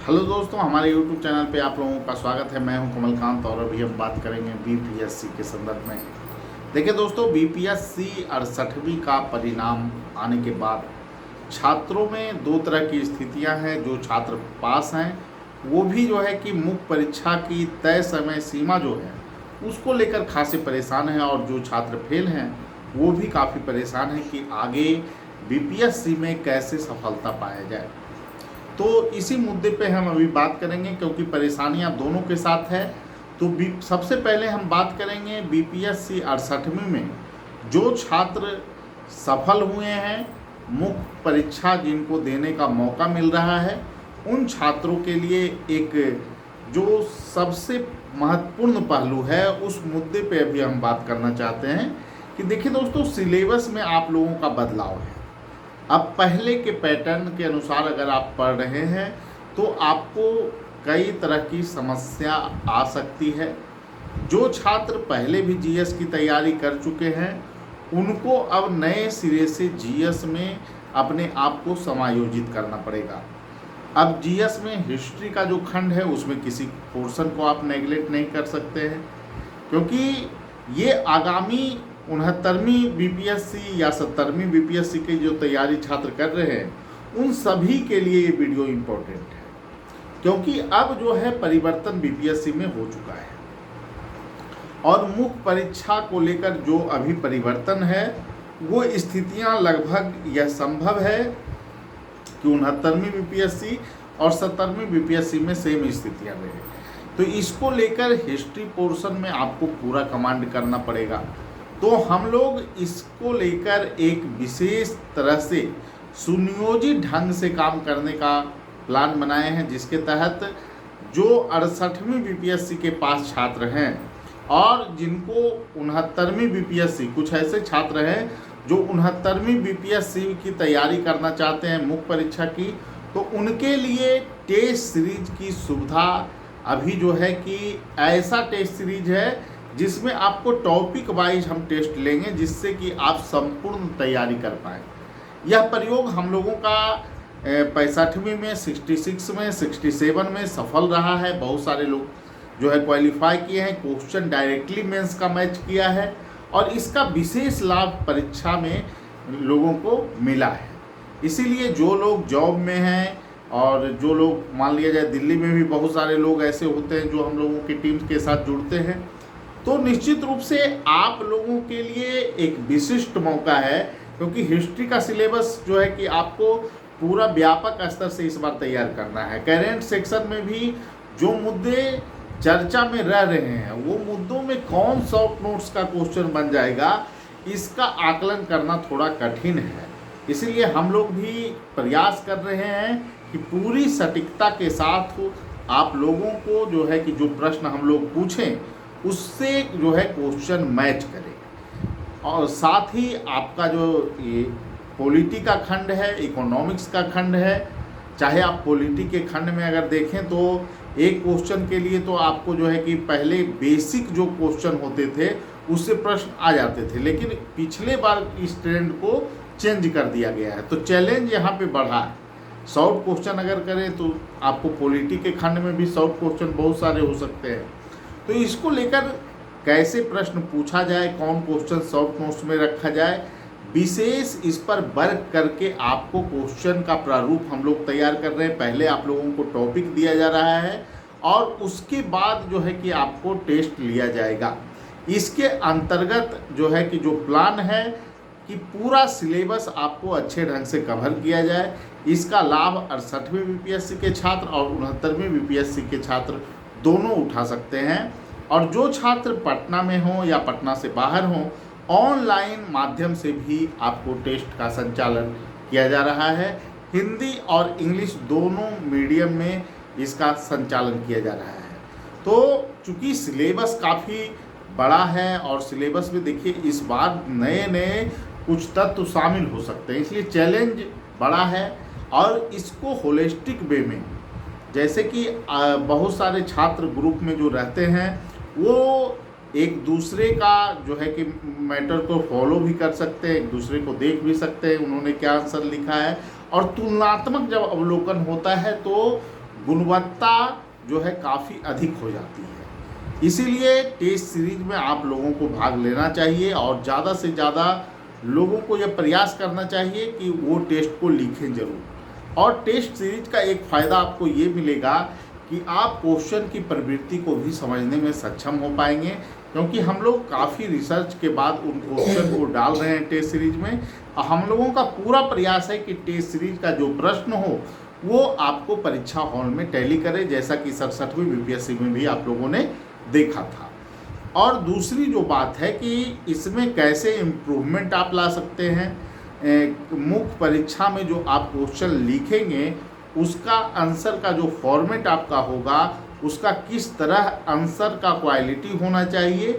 Hello दोस्तों, हमारे YouTube channel पे आप लोगों का स्वागत है। मैं हूं कमलकांत और अभी हम बात करेंगे बीपीएससी के संदर्भ में। देखिए दोस्तों, बीपीएससी 68वीं का परिणाम आने के बाद छात्रों में दो तरह की स्थितियां हैं। जो छात्र पास हैं वो भी जो है कि मुख्य परीक्षा की तय समय सीमा जो है उसको लेकर खासे परेशान हैं, और जो छात्र फेल हैं वो भी काफ़ी परेशान हैं कि आगे बीपीएससी में कैसे सफलता पाया जाए। तो इसी मुद्दे पे हम अभी बात करेंगे, क्योंकि परेशानियां दोनों के साथ है। तो सबसे पहले हम बात करेंगे बीपीएससी 68वीं में जो छात्र सफल हुए हैं, मुख्य परीक्षा जिनको देने का मौका मिल रहा है, उन छात्रों के लिए एक जो सबसे महत्वपूर्ण पहलू है उस मुद्दे पे अभी हम बात करना चाहते हैं कि देखिए दोस्तों, सिलेबस में आप लोगों का बदलाव है। अब पहले के पैटर्न के अनुसार अगर आप पढ़ रहे हैं तो आपको कई तरह की समस्या आ सकती है। जो छात्र पहले भी जीएस की तैयारी कर चुके हैं उनको अब नए सिरे से जीएस में अपने आप को समायोजित करना पड़ेगा। अब जीएस में हिस्ट्री का जो खंड है उसमें किसी पोर्शन को आप नेगलेक्ट नहीं कर सकते हैं, क्योंकि ये आगामी 69वीं बीपीएससी या 70वीं बीपीएससी की जो तैयारी छात्र कर रहे हैं उन सभी के लिए ये वीडियो इम्पोर्टेंट है, क्योंकि अब जो है परिवर्तन बीपीएससी में हो चुका है। और मुख्य परीक्षा को लेकर जो अभी परिवर्तन है वो स्थितियां लगभग यह संभव है कि 69वीं बीपीएससी और 70वीं बीपीएससी में सेम स्थितियां रहे। तो इसको लेकर हिस्ट्री पोर्शन में आपको पूरा कमांड करना पड़ेगा। तो हम लोग इसको लेकर एक विशेष तरह से सुनियोजित ढंग से काम करने का प्लान बनाए हैं, जिसके तहत जो 68वीं बीपीएससी के पास छात्र हैं और जिनको 69वीं बीपीएससी, कुछ ऐसे छात्र हैं जो 69वीं बीपीएससी की तैयारी करना चाहते हैं मुख्य परीक्षा की, तो उनके लिए टेस्ट सीरीज की सुविधा अभी जो है कि ऐसा टेस्ट सीरीज है जिसमें आपको टॉपिक वाइज हम टेस्ट लेंगे, जिससे कि आप संपूर्ण तैयारी कर पाएँ। यह प्रयोग हम लोगों का 65वीं में, 66 में, 67 में सफल रहा है। बहुत सारे लोग जो है क्वालिफाई किए हैं, क्वेश्चन डायरेक्टली मेंस का मैच किया है और इसका विशेष लाभ परीक्षा में लोगों को मिला है। इसीलिए जो लोग जॉब में हैं और जो लोग मान लिया जाए दिल्ली में भी बहुत सारे लोग ऐसे होते हैं जो हम लोगों की टीम के साथ जुड़ते हैं, तो निश्चित रूप से आप लोगों के लिए एक विशिष्ट मौका है, क्योंकि हिस्ट्री का सिलेबस जो है कि आपको पूरा व्यापक स्तर से इस बार तैयार करना है। करेंट सेक्शन में भी जो मुद्दे चर्चा में रह रहे हैं वो मुद्दों में कौन शॉर्ट नोट्स का क्वेश्चन बन जाएगा, इसका आकलन करना थोड़ा कठिन है। इसलिए हम लोग भी प्रयास कर रहे हैं कि पूरी सटीकता के साथ आप लोगों को जो है कि जो प्रश्न हम लोग पूछें उससे जो है क्वेश्चन मैच करे। और साथ ही आपका जो ये पॉलिटी का खंड है, इकोनॉमिक्स का खंड है, चाहे आप पॉलिटी के खंड में अगर देखें तो एक क्वेश्चन के लिए तो आपको जो है कि पहले बेसिक जो क्वेश्चन होते थे उससे प्रश्न आ जाते थे, लेकिन पिछले बार इस ट्रेंड को चेंज कर दिया गया है। तो चैलेंज यहाँ पे बढ़ा है। शॉर्ट क्वेश्चन अगर करें तो आपको पॉलिटी के खंड में भी शॉर्ट क्वेश्चन बहुत सारे हो सकते हैं। तो इसको लेकर कैसे प्रश्न पूछा जाए, कौन क्वेश्चन शॉर्ट नोट्स में रखा जाए, विशेष इस पर वर्क करके आपको क्वेश्चन का प्रारूप हम लोग तैयार कर रहे हैं। पहले आप लोगों को टॉपिक दिया जा रहा है और उसके बाद जो है कि आपको टेस्ट लिया जाएगा। इसके अंतर्गत जो है कि जो प्लान है कि पूरा सिलेबस आपको अच्छे ढंग से कवर किया जाए। इसका लाभ 68वीं बीपीएससी के छात्र और 69वीं बीपीएससी के छात्र दोनों उठा सकते हैं। और जो छात्र पटना में हों या पटना से बाहर हों, ऑनलाइन माध्यम से भी आपको टेस्ट का संचालन किया जा रहा है। हिंदी और इंग्लिश दोनों मीडियम में इसका संचालन किया जा रहा है। तो चूँकि सिलेबस काफ़ी बड़ा है और सिलेबस में देखिए इस बार नए नए कुछ तत्व शामिल हो सकते हैं, इसलिए चैलेंज बड़ा है। और इसको होलिस्टिक वे में, जैसे कि बहुत सारे छात्र ग्रुप में जो रहते हैं वो एक दूसरे का जो है कि मैटर को फॉलो भी कर सकते हैं, एक दूसरे को देख भी सकते हैं उन्होंने क्या आंसर लिखा है। और तुलनात्मक जब अवलोकन होता है तो गुणवत्ता जो है काफ़ी अधिक हो जाती है। इसीलिए टेस्ट सीरीज में आप लोगों को भाग लेना चाहिए और ज़्यादा से ज़्यादा लोगों को यह प्रयास करना चाहिए कि वो टेस्ट को लिखें जरूर। और टेस्ट सीरीज का एक फ़ायदा आपको ये मिलेगा कि आप क्वेश्चन की प्रवृत्ति को भी समझने में सक्षम हो पाएंगे, क्योंकि हम लोग काफ़ी रिसर्च के बाद उन क्वेश्चन को डाल रहे हैं टेस्ट सीरीज में। हम लोगों का पूरा प्रयास है कि टेस्ट सीरीज का जो प्रश्न हो वो आपको परीक्षा हॉल में टैली करे, जैसा कि 67वीं बीपीएससी में भी आप लोगों ने देखा था। और दूसरी जो बात है कि इसमें कैसे इम्प्रूवमेंट आप ला सकते हैं। मुख्य परीक्षा में जो आप क्वेश्चन लिखेंगे उसका आंसर का जो फॉर्मेट आपका होगा, उसका किस तरह आंसर का क्वालिटी होना चाहिए,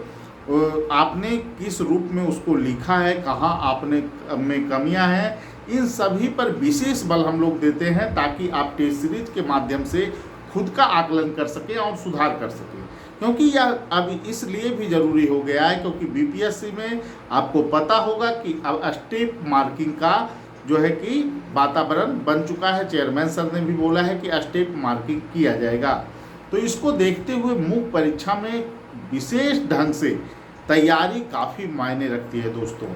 आपने किस रूप में उसको लिखा है, कहाँ आपने में कमियां हैं, इन सभी पर विशेष बल हम लोग देते हैं ताकि आप टेस्ट सीरीज के माध्यम से खुद का आकलन कर सकें और सुधार कर सकें। क्योंकि यह अब इसलिए भी ज़रूरी हो गया है क्योंकि बीपीएससी में आपको पता होगा कि अब स्टेप मार्किंग का जो है कि वातावरण बन चुका है। चेयरमैन सर ने भी बोला है कि स्टेप मार्किंग किया जाएगा। तो इसको देखते हुए मुख्य परीक्षा में विशेष ढंग से तैयारी काफ़ी मायने रखती है दोस्तों।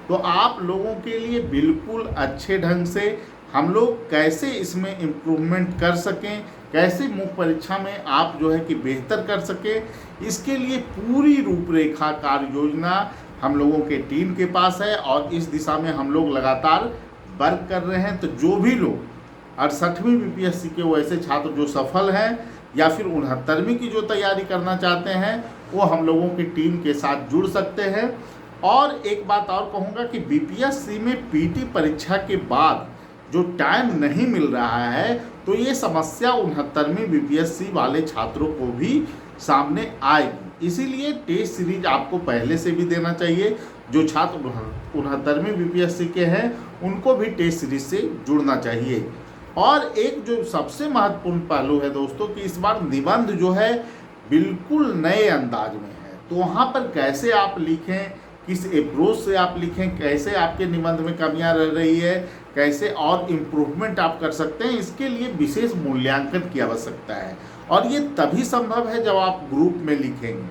तो आप लोगों के लिए बिल्कुल अच्छे ढंग से हम लोग कैसे इसमें इम्प्रूवमेंट कर सकें, कैसे मुख्य परीक्षा में आप जो है कि बेहतर कर सकें, इसके लिए पूरी रूपरेखा कार्य योजना हम लोगों के टीम के पास है और इस दिशा में हम लोग लगातार वर्क कर रहे हैं। तो जो भी लोग 68वीं बीपीएससी के वैसे छात्र जो सफल हैं या फिर 69वीं की जो तैयारी करना चाहते हैं वो हम लोगों की टीम के साथ जुड़ सकते हैं। और एक बात और कहूँगा कि बीपीएससी में पीटी परीक्षा के बाद जो टाइम नहीं मिल रहा है तो ये समस्या 69वीं बीपीएससी वाले छात्रों को भी सामने आएगी। इसीलिए टेस्ट सीरीज आपको पहले से भी देना चाहिए। जो छात्र 69वीं बीपीएससी के हैं उनको भी टेस्ट सीरीज से जुड़ना चाहिए। और एक जो सबसे महत्वपूर्ण पहलू है दोस्तों कि इस बार निबंध जो है बिल्कुल नए अंदाज में है। तो वहाँ पर कैसे आप लिखें, किस अप्रोच से आप लिखें, कैसे आपके निबंध में कमियां रह रही है, कैसे और इम्प्रूवमेंट आप कर सकते हैं, इसके लिए विशेष मूल्यांकन की आवश्यकता है। और ये तभी संभव है जब आप ग्रुप में लिखेंगे।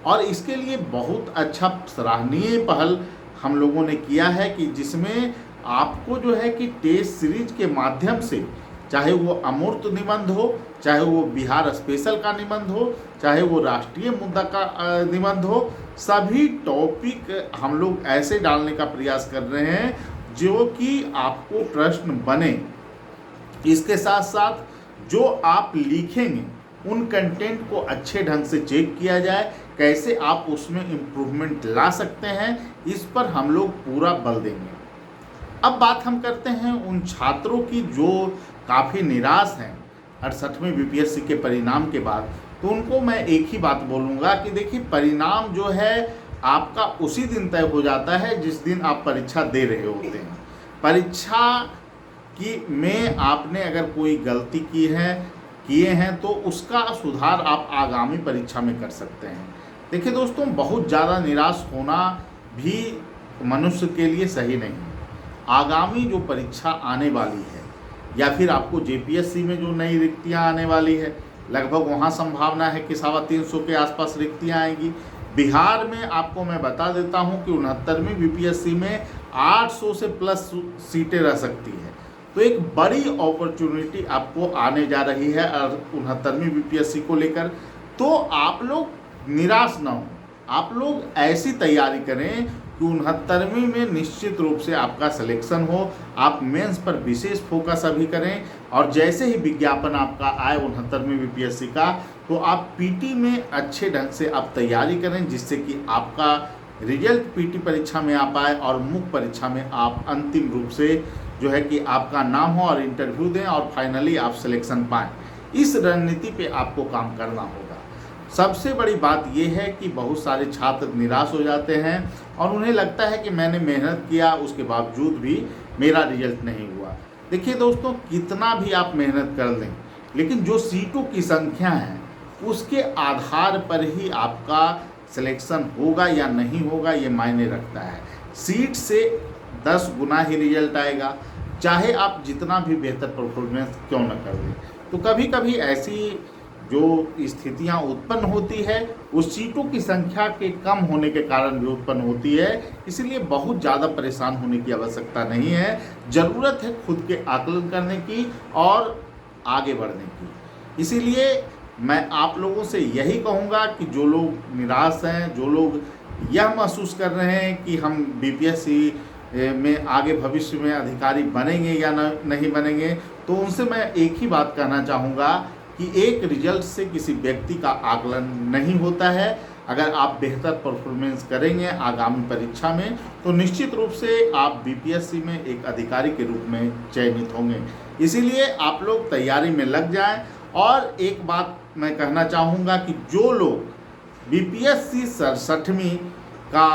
और इसके लिए बहुत अच्छा सराहनीय पहल हम लोगों ने किया है कि जिसमें आपको जो है कि टेस्ट सीरीज के माध्यम से, चाहे वो अमूर्त निबंध हो, चाहे वो बिहार स्पेशल का निबंध हो, चाहे वो राष्ट्रीय मुद्दा का निबंध हो, सभी टॉपिक हम लोग ऐसे डालने का प्रयास कर रहे हैं जो कि आपको प्रश्न बने। इसके साथ साथ जो आप लिखेंगे उन कंटेंट को अच्छे ढंग से चेक किया जाए, कैसे आप उसमें इम्प्रूवमेंट ला सकते हैं, इस पर हम लोग पूरा बल देंगे। अब बात हम करते हैं उन छात्रों की जो काफ़ी निराश हैं 68वीं बीपीएससी के परिणाम के बाद। तो उनको मैं एक ही बात बोलूँगा कि देखिए, परिणाम जो है आपका उसी दिन तय हो जाता है जिस दिन आप परीक्षा दे रहे होते हैं। परीक्षा की में आपने अगर कोई गलती किए हैं तो उसका सुधार आप आगामी परीक्षा में कर सकते हैं। देखिए दोस्तों, बहुत ज़्यादा निराश होना भी मनुष्य के लिए सही नहीं है। आगामी जो परीक्षा आने वाली है या फिर आपको जेपीएससी में जो नई रिक्तियां आने वाली है, लगभग वहां संभावना है कि 350 के आसपास रिक्तियां आएंगी। बिहार में आपको मैं बता देता हूं कि 69वीं बीपीएससी में 800 से प्लस सीटें रह सकती है। तो एक बड़ी अपॉर्चुनिटी आपको आने जा रही है 69वीं बीपीएससी को लेकर। तो आप लोग निराश ना हो, आप लोग ऐसी तैयारी करें कि 69वीं में निश्चित रूप से आपका सिलेक्शन हो। आप मेंस पर विशेष फोकस अभी करें और जैसे ही विज्ञापन आपका आए 69वीं बीपीएससी का, तो आप पीटी में अच्छे ढंग से आप तैयारी करें, जिससे कि आपका रिजल्ट पीटी परीक्षा में आ पाए और मुख्य परीक्षा में आप अंतिम रूप से जो है कि आपका नाम हो और इंटरव्यू दें और फाइनली आप सिलेक्शन पाएँ। इस रणनीति पे आपको काम करना होगा। सबसे बड़ी बात यह है कि बहुत सारे छात्र निराश हो जाते हैं और उन्हें लगता है कि मैंने मेहनत किया, उसके बावजूद भी मेरा रिजल्ट नहीं हुआ। देखिए दोस्तों, कितना भी आप मेहनत कर लें, लेकिन जो सीटों की संख्या है उसके आधार पर ही आपका सिलेक्शन होगा या नहीं होगा, ये मायने रखता है। सीट से 10 गुना ही रिजल्ट आएगा, चाहे आप जितना भी बेहतर परफॉर्मेंस क्यों न कर लें। तो कभी कभी ऐसी जो स्थितियां उत्पन्न होती है उस सीटों की संख्या के कम होने के कारण भी उत्पन्न होती है। इसलिए बहुत ज़्यादा परेशान होने की आवश्यकता नहीं है। ज़रूरत है खुद के आकलन करने की और आगे बढ़ने की। इसीलिए मैं आप लोगों से यही कहूँगा कि जो लोग निराश हैं, जो लोग यह महसूस कर रहे हैं कि हम बीपीएससी में आगे भविष्य में अधिकारी बनेंगे या नहीं बनेंगे, तो उनसे मैं एक ही बात कहना चाहूँगा कि एक रिजल्ट से किसी व्यक्ति का आकलन नहीं होता है। अगर आप बेहतर परफॉर्मेंस करेंगे आगामी परीक्षा में तो निश्चित रूप से आप बीपीएससी में एक अधिकारी के रूप में चयनित होंगे। इसीलिए आप लोग तैयारी में लग जाएं। और एक बात मैं कहना चाहूँगा कि जो लोग बीपीएससी 67वीं का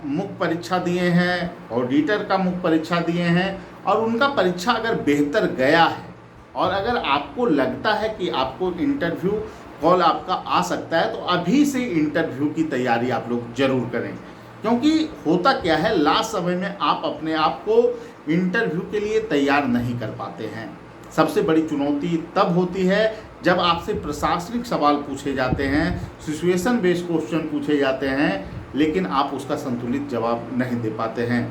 मुख्य परीक्षा दिए हैं, ऑडिटर का मुख्य परीक्षा दिए हैं और उनका परीक्षा अगर बेहतर गया है और अगर आपको लगता है कि आपको इंटरव्यू कॉल आपका आ सकता है, तो अभी से इंटरव्यू की तैयारी आप लोग जरूर करें। क्योंकि होता क्या है, लास्ट समय में आप अपने आप को इंटरव्यू के लिए तैयार नहीं कर पाते हैं। सबसे बड़ी चुनौती तब होती है जब आपसे प्रशासनिक सवाल पूछे जाते हैं, सिचुएशन बेस्ड क्वेश्चन पूछे जाते हैं, लेकिन आप उसका संतुलित जवाब नहीं दे पाते हैं।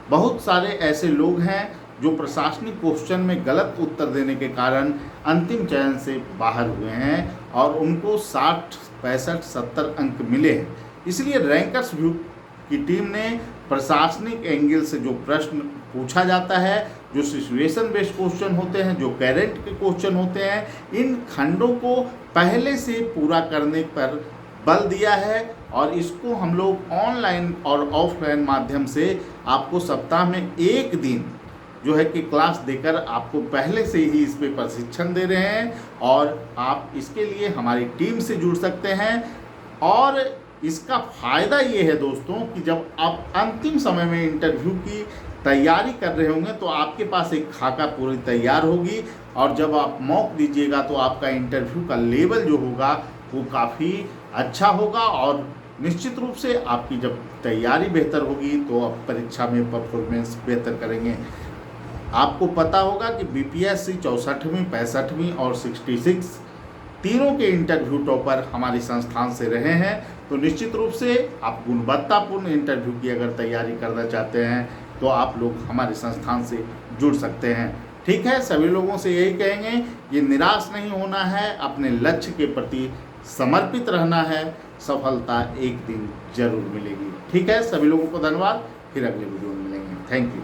बहुत सारे ऐसे लोग हैं जो प्रशासनिक क्वेश्चन में गलत उत्तर देने के कारण अंतिम चयन से बाहर हुए हैं और उनको 60, 65, 70 अंक मिले हैं। इसलिए रैंकर्स व्यू की टीम ने प्रशासनिक एंगल से जो प्रश्न पूछा जाता है, जो सिचुएशन बेस्ड क्वेश्चन होते हैं, जो करेंट के क्वेश्चन होते हैं, इन खंडों को पहले से पूरा करने पर बल दिया है। और इसको हम लोग ऑनलाइन और ऑफलाइन माध्यम से आपको सप्ताह में एक दिन जो है कि क्लास देकर आपको पहले से ही इस पे प्रशिक्षण दे रहे हैं। और आप इसके लिए हमारी टीम से जुड़ सकते हैं। और इसका फ़ायदा ये है दोस्तों कि जब आप अंतिम समय में इंटरव्यू की तैयारी कर रहे होंगे तो आपके पास एक खाका पूरी तैयार होगी और जब आप मॉक दीजिएगा तो आपका इंटरव्यू का लेवल जो होगा वो काफ़ी अच्छा होगा और निश्चित रूप से आपकी जब तैयारी बेहतर होगी तो आप परीक्षा में परफॉर्मेंस बेहतर करेंगे। आपको पता होगा कि बीपीएससी 64वीं, 65वीं और 66 तीनों के इंटरव्यू टॉपर हमारी संस्थान से रहे हैं। तो निश्चित रूप से आप गुणवत्तापूर्ण इंटरव्यू की अगर तैयारी करना चाहते हैं तो आप लोग हमारे संस्थान से जुड़ सकते हैं। ठीक है, सभी लोगों से यही कहेंगे, ये निराश नहीं होना है, अपने लक्ष्य के प्रति समर्पित रहना है, सफलता एक दिन जरूर मिलेगी। ठीक है, सभी लोगों को धन्यवाद, फिर अगले वीडियो में मिलेंगे। Thank you.